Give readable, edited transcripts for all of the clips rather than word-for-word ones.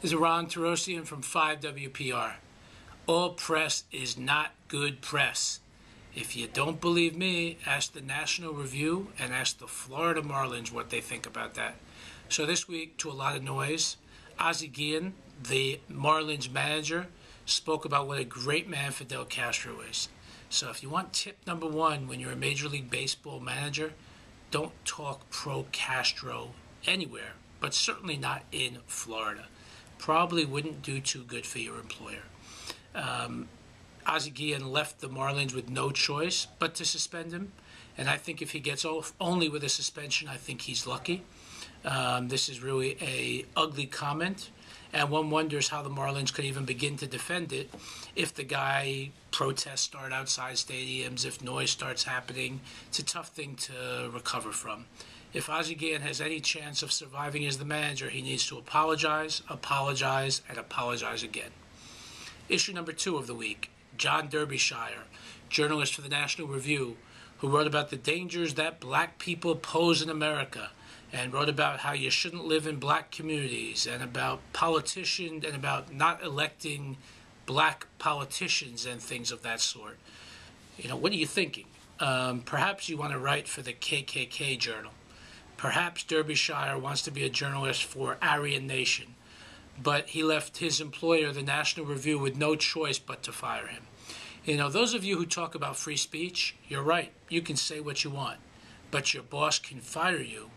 This is Ronn Torossian from 5WPR. All press is not good press. If you don't believe me, ask the National Review and ask the Florida Marlins what they think about that. So this week, to a lot of noise, Ozzie Guillen, the Marlins manager, spoke about what a great man Fidel Castro is. So if you want tip number one when you're a Major League Baseball manager, don't talk pro-Castro anywhere, but certainly not in Florida. Probably wouldn't do too good for your employer. Ozzie Guillen left the Marlins with no choice but to suspend him, and I think if he gets off only with a suspension, I think he's lucky. This is really a ugly comment, and one wonders how the Marlins could even begin to defend it if the guy protests start outside stadiums, if noise starts happening. It's a tough thing to recover from. If Ozzie Guillen has any chance of surviving as the manager, he needs to apologize, and apologize again. Issue number 2 of the week, John Derbyshire, journalist for the National Review, who wrote about the dangers that black people pose in America, and wrote about how you shouldn't live in black communities, and about politicians, and about not electing black politicians and things of that sort. You know, what are you thinking? Perhaps you want to write for the KKK Journal. Perhaps Derbyshire wants to be a journalist for Aryan Nation, but he left his employer, the National Review, with no choice but to fire him. You know, those of you who talk about free speech, you're right. You can say what you want, but your boss can fire you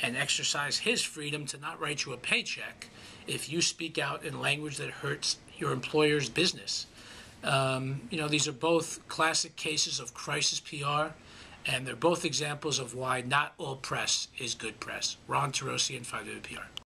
and exercise his freedom to not write you a paycheck if you speak out in language that hurts your employer's business. You know, these are both classic cases of crisis PR, and they're both examples of why not all press is good press. Ronn Torossian, 5WPR.